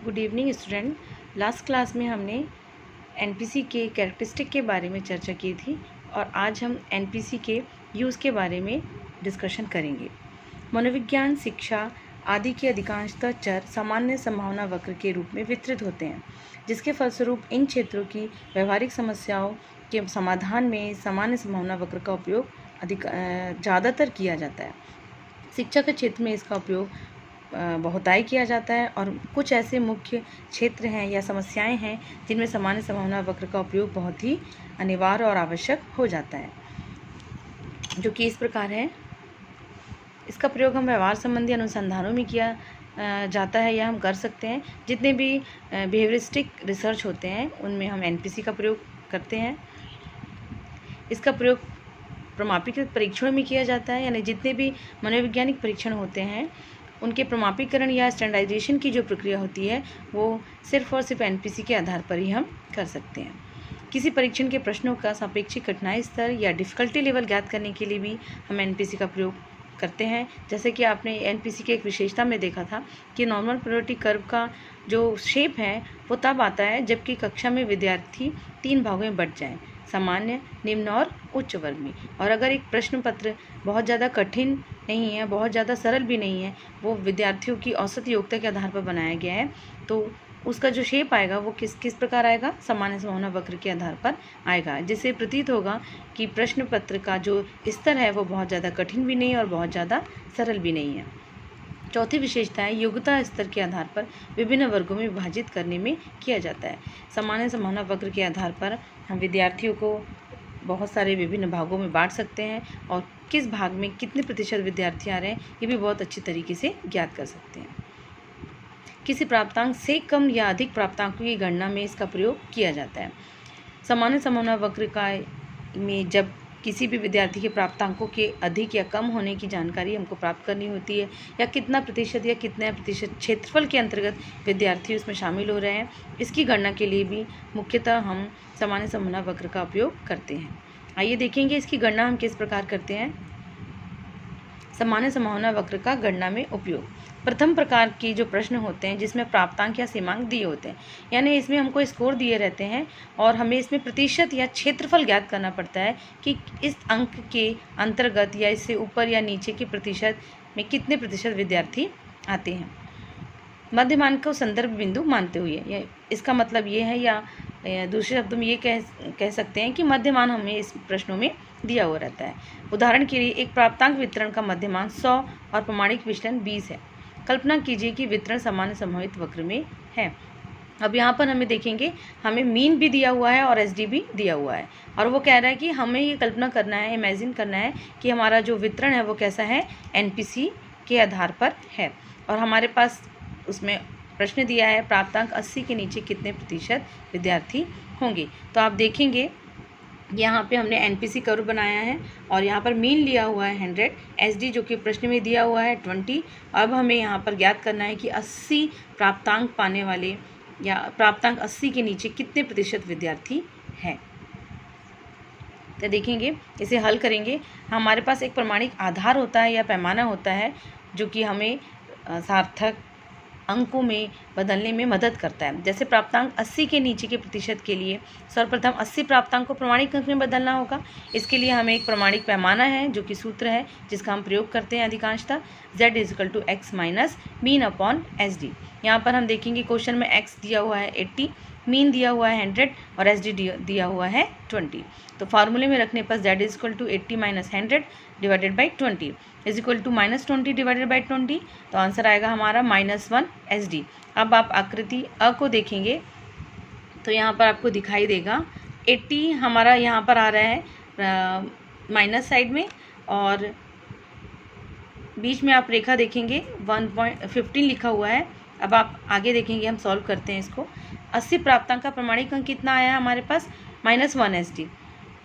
Good evening student. Last class में हमने NPC के कैरेक्टरिस्टिक के बारे में चर्चा की थी और आज हम एनपीसी के यूज़ के बारे में डिस्कशन करेंगे। मनोविज्ञान, शिक्षा आदि के अधिकांशतः चर सामान्य संभावना वक्र के रूप में वितरित होते हैं, जिसके फलस्वरूप इन क्षेत्रों की व्यवहारिक समस्याओं के समाधान में सामान्य संभावना वक्र का उपयोग ज़्यादातर किया जाता है। शिक्षा के क्षेत्र में इसका उपयोग बहुतायत किया जाता है और कुछ ऐसे मुख्य क्षेत्र हैं या समस्याएं हैं जिनमें सामान्य संभावना वक्र का उपयोग बहुत ही अनिवार्य और आवश्यक हो जाता है, जो कि इस प्रकार है। इसका प्रयोग हम व्यवहार संबंधी अनुसंधानों में किया जाता है या हम कर सकते हैं। जितने भी बिहेवियरिस्टिक रिसर्च होते हैं उनमें हम एनपीसी का प्रयोग करते हैं। इसका प्रयोग प्रमाणीकृत परीक्षणों में किया जाता है, यानी जितने भी मनोवैज्ञानिक परीक्षण होते हैं उनके प्रमाणीकरण या स्टैंडर्डाइजेशन की जो प्रक्रिया होती है वो सिर्फ और सिर्फ एनपीसी के आधार पर ही हम कर सकते हैं। किसी परीक्षण के प्रश्नों का सापेक्षिक कठिनाई स्तर या डिफ़िकल्टी लेवल ज्ञात करने के लिए भी हम एनपीसी का प्रयोग करते हैं। जैसे कि आपने एनपीसी की एक विशेषता में देखा था कि नॉर्मल प्रायोरिटी कर्व का जो शेप है वो तब आता है जबकि कक्षा में विद्यार्थी 3 भागों में बंट जाएं, सामान्य, निम्न और उच्च वर्ग में। और अगर एक प्रश्न पत्र बहुत ज़्यादा कठिन नहीं है, बहुत ज़्यादा सरल भी नहीं है, वो विद्यार्थियों की औसत योग्यता के आधार पर बनाया गया है, तो उसका जो शेप आएगा वो किस प्रकार आएगा, सामान्य संभावना वक्र के आधार पर आएगा, जिससे प्रतीत होगा कि प्रश्न पत्र का जो स्तर है वो बहुत ज़्यादा कठिन भी नहीं और बहुत ज़्यादा सरल भी नहीं है। चौथी विशेषता है योग्यता स्तर के आधार पर विभिन्न वर्गों में विभाजित करने में किया जाता है। सामान्य संभावना वक्र के आधार पर हम विद्यार्थियों को बहुत सारे विभिन्न भागों में बांट सकते हैं और किस भाग में कितने प्रतिशत विद्यार्थी आ रहे हैं ये भी बहुत अच्छी तरीके से ज्ञात कर सकते हैं। किसी प्राप्तांक से कम या अधिक प्राप्तांकों की गणना में इसका प्रयोग किया जाता है। सामान्य संभावना वक्र का में जब किसी भी विद्यार्थी के प्राप्तांकों के अधिक या कम होने की जानकारी हमको प्राप्त करनी होती है, या कितना प्रतिशत या कितने प्रतिशत क्षेत्रफल के अंतर्गत विद्यार्थी उसमें शामिल हो रहे हैं, इसकी गणना के लिए भी मुख्यतः हम सामान्य संभावना वक्र का उपयोग करते हैं। आइए देखेंगे इसकी गणना हम किस प्रकार करते हैं। सामान्य संभावना वक्र का गणना में उपयोग। प्रथम प्रकार के जो प्रश्न होते हैं जिसमें प्राप्तांक या सीमांक दिए होते हैं, यानी इसमें हमको स्कोर दिए रहते हैं और हमें इसमें प्रतिशत या क्षेत्रफल ज्ञात करना पड़ता है कि इस अंक के अंतर्गत या इससे ऊपर या नीचे के प्रतिशत में कितने प्रतिशत विद्यार्थी आते हैं। मध्यमान को संदर्भ बिंदु मानते हुए, इसका मतलब ये है, या दूसरे शब्दों में ये कह सकते हैं कि मध्यमान हमें इस प्रश्नों में दिया हुआ रहता है। उदाहरण के लिए एक प्राप्तांक वितरण का मध्यमान 100 और प्रमाणिक विचलन 20 है। कल्पना कीजिए कि वितरण सामान्य संभावित वक्र में है। अब यहाँ पर हमें देखेंगे हमें मीन भी दिया हुआ है और एसडी भी दिया हुआ है, और वो कह रहा है कि हमें ये कल्पना करना है, इमेजिन करना है कि हमारा जो वितरण है वो कैसा है, एनपीसी के आधार पर है। और हमारे पास उसमें प्रश्न दिया है प्राप्तांक 80 के नीचे कितने प्रतिशत विद्यार्थी होंगे। तो आप देखेंगे यहाँ पे हमने एनपीसी कर्व बनाया है और यहाँ पर मीन लिया हुआ है 100, एसडी जो कि प्रश्न में दिया हुआ है 20। अब हमें यहाँ पर ज्ञात करना है कि 80 प्राप्तांक पाने वाले या प्राप्तांक 80 के नीचे कितने प्रतिशत विद्यार्थी हैं। तो देखेंगे इसे हल करेंगे। हमारे पास एक प्रमाणिक आधार होता है या पैमाना होता है जो कि हमें सार्थक अंकों में बदलने में मदद करता है। जैसे प्राप्तांक 80 के नीचे के प्रतिशत के लिए सर्वप्रथम 80 प्राप्तांक को प्रमाणिक अंक में बदलना होगा। इसके लिए हमें एक प्रमाणिक पैमाना है जो कि सूत्र है जिसका हम प्रयोग करते हैं अधिकांशतः, z = x minus mean upon SD। यहाँ पर हम देखेंगे क्वेश्चन में x दिया हुआ है 80, मीन दिया हुआ है 100 और SD दिया हुआ है 20। तो फार्मूले में रखने पर z = 80 minus 100 divided by 20 = -20 divided by 20। तो आंसर आएगा हमारा -1 SD। अब आप आकृति अ को देखेंगे तो यहाँ पर आपको दिखाई देगा 80 हमारा यहाँ पर आ रहा है माइनस साइड में, और बीच में आप रेखा देखेंगे 1.15 लिखा हुआ है। अब आप आगे देखेंगे, हम सॉल्व करते हैं इसको। 80 प्राप्तांक का प्रमाणिक अंक कितना आया हमारे पास, -1 SD।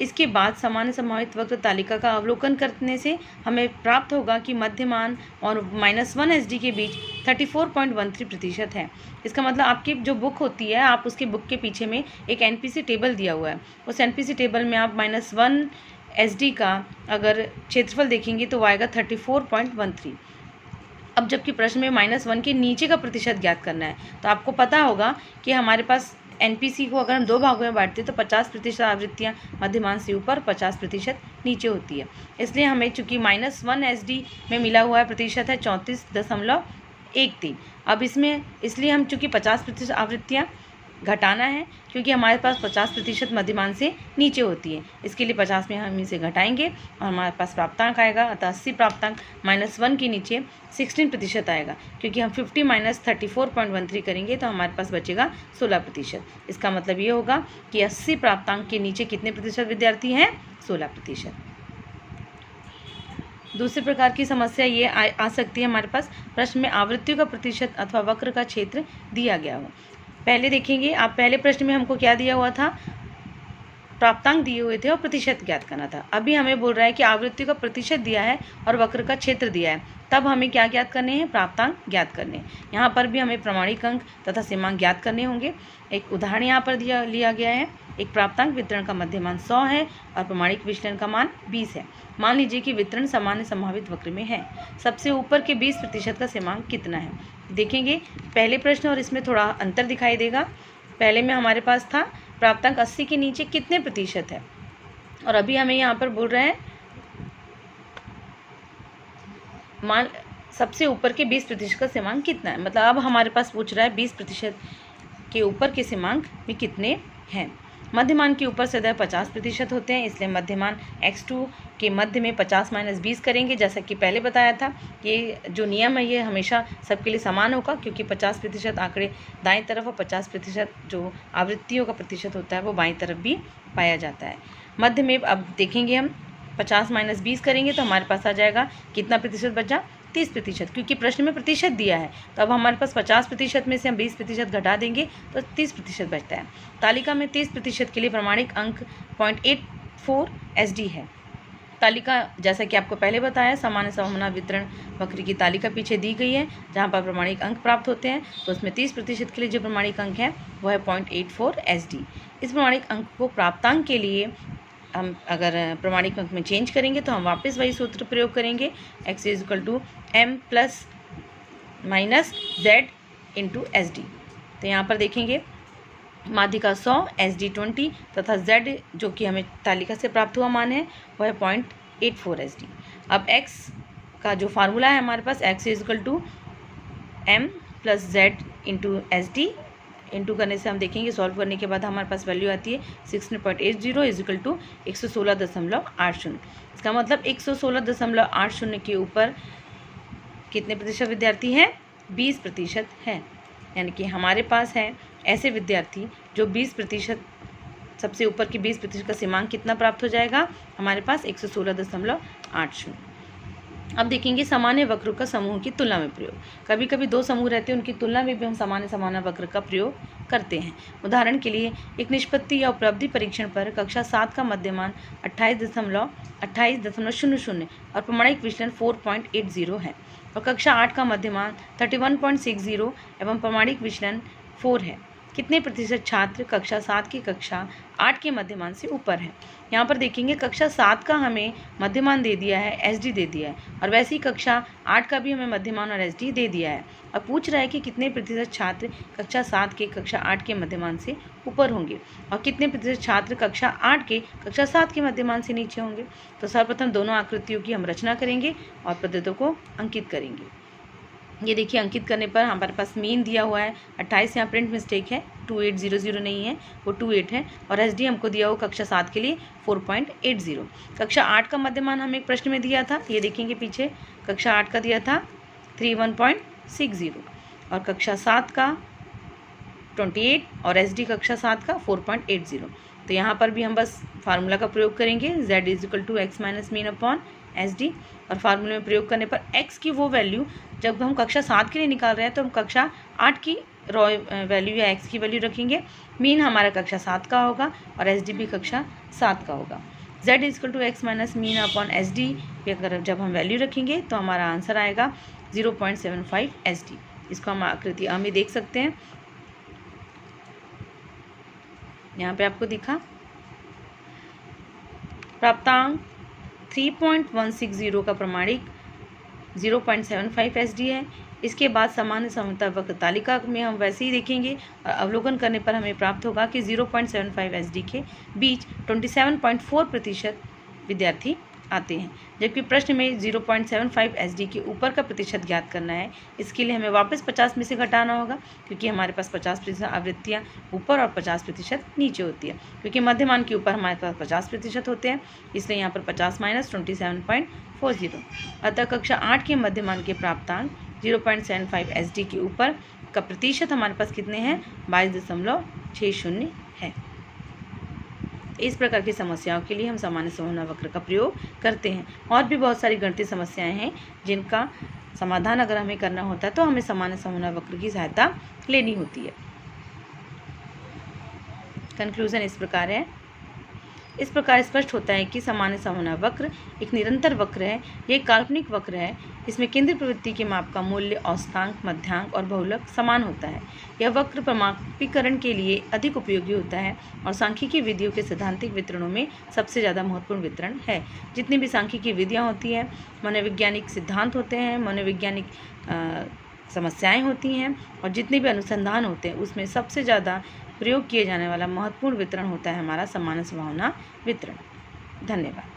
इसके बाद सामान्य संभावित वक्र तालिका का अवलोकन करने से हमें प्राप्त होगा कि मध्यमान और -1 SD के बीच 34.13% है। इसका मतलब आपकी जो बुक होती है, आप उसके बुक के पीछे में एक एनपीसी टेबल दिया हुआ है, उस एनपीसी टेबल में आप -1 SD का अगर क्षेत्रफल देखेंगे तो वो आएगा 34.13। अब जबकि प्रश्न में -1 के नीचे का प्रतिशत ज्ञात करना है, तो आपको पता होगा कि हमारे पास एनपीसी को अगर हम 2 भागों में बांटते हैं तो 50% आवृत्तियाँ मध्यमान से ऊपर, 50% नीचे होती है। इसलिए हमें चूँकि -1 एसडी में मिला हुआ है प्रतिशत है 34.13। अब इसमें इसलिए हम चूँकि 50% आवृत्तियाँ घटाना है, क्योंकि हमारे पास 50% मध्यमान से नीचे होती है। इसके लिए 50 में हम इसे घटाएंगे और हमारे पास प्राप्तांक आएगा, अतः 80 प्राप्तांक -1 के नीचे 16% आएगा। क्योंकि हम 50 - 34.13 करेंगे तो हमारे पास बचेगा 16%। इसका मतलब ये होगा कि 80 प्राप्तांक के नीचे कितने प्रतिशत विद्यार्थी हैं? 16%। दूसरे प्रकार की समस्या ये आ सकती है हमारे पास, प्रश्न में आवृत्तियों का प्रतिशत अथवा वक्र का क्षेत्र दिया गया हो। पहले देखेंगे आप, पहले प्रश्न में हमको क्या दिया हुआ था? प्राप्तांक दिए हुए थे और प्रतिशत ज्ञात करना था। अभी हमें बोल रहा है कि आवृत्ति का प्रतिशत दिया है और वक्र का क्षेत्र दिया है, तब हमें क्या ज्ञात करने हैं? प्राप्तांक ज्ञात करने हैं। यहाँ पर भी हमें प्रमाणिक अंक तथा सीमांक ज्ञात करने होंगे। एक उदाहरण यहाँ पर लिया गया है। एक प्राप्तांक वितरण का मध्यमान 100 है और प्रमाणिक विचलन का मान 20 है। मान लीजिए कि वितरण सामान्य संभावित वक्र में है। सबसे ऊपर के 20% का सीमांक कितना है? देखेंगे पहले प्रश्न और इसमें थोड़ा अंतर दिखाई देगा। पहले में हमारे पास था प्राप्तांक 80 के नीचे कितने प्रतिशत है, और अभी हमें यहाँ पर बोल रहे हैं मान सबसे ऊपर के 20% का सीमांक कितना है। मतलब अब हमारे पास पूछ रहा है 20% के ऊपर के सीमांक में कितने हैं। मध्यमान के ऊपर सदैव 50% होते हैं, इसलिए मध्यमान x2 के मध्य में 50 - 20 करेंगे। जैसा कि पहले बताया था, ये जो नियम है ये हमेशा सबके लिए समान होगा, क्योंकि 50% आंकड़े दाएं तरफ और 50% जो आवृत्तियों का प्रतिशत होता है वो बाएं तरफ भी पाया जाता है। मध्य में अब देखेंगे हम 50 - 20 करेंगे तो हमारे पास आ जाएगा कितना प्रतिशत बचा? 30%, क्योंकि प्रश्न में प्रतिशत दिया है। तो अब हमारे पास 50% में से हम 20% घटा देंगे तो 30% बचता है। तालिका में 30% के लिए प्रमाणिक अंक 0.84 SD है। तालिका जैसा कि आपको पहले बताया, सामान्य संभावना वितरण वक्र की तालिका पीछे दी गई है, जहाँ पर प्रमाणिक अंक प्राप्त होते हैं। तो उसमें 30% के लिए जो प्रमाणिक अंक है वो है 0.84 SD। इस प्रमाणिक अंक को प्राप्तांक के लिए हम अगर प्रमाणिक अंक में चेंज करेंगे तो हम वापस वही सूत्र प्रयोग करेंगे, x = m + -z × SD। तो यहाँ पर देखेंगे माध्यिका 100, SD 20 तथा z जो कि हमें तालिका से प्राप्त हुआ मान है वह है 0.84 SD। अब x का जो फार्मूला है हमारे पास, x = m + z × SD। Into करने से हम देखेंगे, सॉल्व करने के बाद हमारे पास वैल्यू आती है 16.80 = 116.80। इसका मतलब 116.80 के ऊपर कितने प्रतिशत विद्यार्थी हैं? 20% है। यानी कि हमारे पास है ऐसे विद्यार्थी जो 20%, सबसे ऊपर के 20% का सीमांक कितना प्राप्त हो जाएगा? हमारे पास 116.80। अब देखेंगे सामान्य वक्रों का समूह की तुलना में प्रयोग। कभी कभी 2 समूह रहते हैं, उनकी तुलना में भी हम सामान्य वक्र का प्रयोग करते हैं। उदाहरण के लिए एक निष्पत्ति या उपलब्धि परीक्षण पर कक्षा 7 का मध्यमान 28.00 और प्रमाणिक विचलन 4.80 है, और कक्षा 8 का मध्यमान 31.60 एवं प्रमाणिक विचलन 4 है। कितने प्रतिशत छात्र कक्षा 7 की कक्षा 8 के मध्यमान से ऊपर है? यहाँ पर देखेंगे कक्षा 7 का हमें मध्यमान दे दिया है, SD दे दिया है, और वैसे ही कक्षा 8 का भी हमें मध्यमान और SD दे दिया है। और पूछ रहा है कि कितने प्रतिशत छात्र कक्षा 7 के कक्षा 8 के मध्यमान से ऊपर होंगे और कितने प्रतिशत छात्र कक्षा 8 के कक्षा 7 के मध्यमान से नीचे होंगे। तो सर्वप्रथम दोनों आकृतियों की हम रचना करेंगे और पद्धतों को अंकित करेंगे। ये देखिए, अंकित करने पर हमारे पास मीन दिया हुआ है 28, यहाँ प्रिंट मिस्टेक है, 2800 नहीं है, वो 28 है, और SD हमको दिया हुआ कक्षा 7 के लिए 4.80। कक्षा 8 का मध्यमान हमें एक प्रश्न में दिया था, ये देखेंगे पीछे, कक्षा 8 का दिया था 31.60 और कक्षा 7 का 28 और SD कक्षा 7 का 4.80। तो यहाँ पर भी हम बस फार्मूला का प्रयोग करेंगे, z = x - मीन / SD, और फार्मूले में प्रयोग करने पर x की वो वैल्यू जब हम कक्षा 7 के लिए निकाल रहे हैं तो हम कक्षा 8 की रॉ वैल्यू या x की वैल्यू रखेंगे। मीन हमारा कक्षा 7 का होगा और SD भी कक्षा 7 का होगा। z = x - मीन / SD पे अगर जब हम वैल्यू रखेंगे तो हमारा आंसर आएगा 0.75 SD। इसको हम आकृति A में देख सकते हैं, यहाँ पे आपको दिखा प्राप्तांक 3.160 का प्रमाणिक 0.75 SD है। इसके बाद सामान्य समता वक्र तालिका में हम वैसे ही देखेंगे और अवलोकन करने पर हमें प्राप्त होगा कि 0.75 SD के बीच 27.4% विद्यार्थी आते हैं, जबकि प्रश्न में 0.75 SD के ऊपर का प्रतिशत ज्ञात करना है। इसके लिए हमें वापस 50 में से घटाना होगा, क्योंकि हमारे पास 50% आवृत्तियाँ ऊपर और 50% नीचे होती है। क्योंकि मध्यमान के ऊपर हमारे पास 50% होते हैं, इसलिए यहाँ पर 50 माइनस 27.40। अतः कक्षा 8 के मध्यमान के प्राप्तांक 0.75 SD के ऊपर का प्रतिशत हमारे पास कितने हैं? 22.60 है। इस प्रकार की समस्याओं के लिए हम सामान्य संभावना वक्र का प्रयोग करते हैं। और भी बहुत सारी गणितीय समस्याएं हैं जिनका समाधान अगर हमें करना होता है तो हमें सामान्य संभावना वक्र की सहायता लेनी होती है। कंक्लूजन इस प्रकार है। इस प्रकार स्पष्ट होता है कि सामान्य संभावना वक्र एक निरंतर वक्र है। यह एक काल्पनिक वक्र है। इसमें केंद्रीय प्रवृत्ति के माप का मूल्य, औसतांक, मध्यांक और बहुलक समान होता है। यह वक्र प्रमापीकरण के लिए अधिक उपयोगी होता है और सांख्यिकी विधियों के सैद्धांतिक वितरणों में सबसे ज़्यादा महत्वपूर्ण वितरण है। जितनी भी सांख्यिकी विधियाँ होती हैं, मनोवैज्ञानिक सिद्धांत होते हैं, मनोवैज्ञानिक समस्याएँ होती हैं और जितने भी अनुसंधान होते हैं, उसमें सबसे ज़्यादा प्रयोग किए जाने वाला महत्वपूर्ण वितरण होता है हमारा सामान्य संभावना वितरण। धन्यवाद।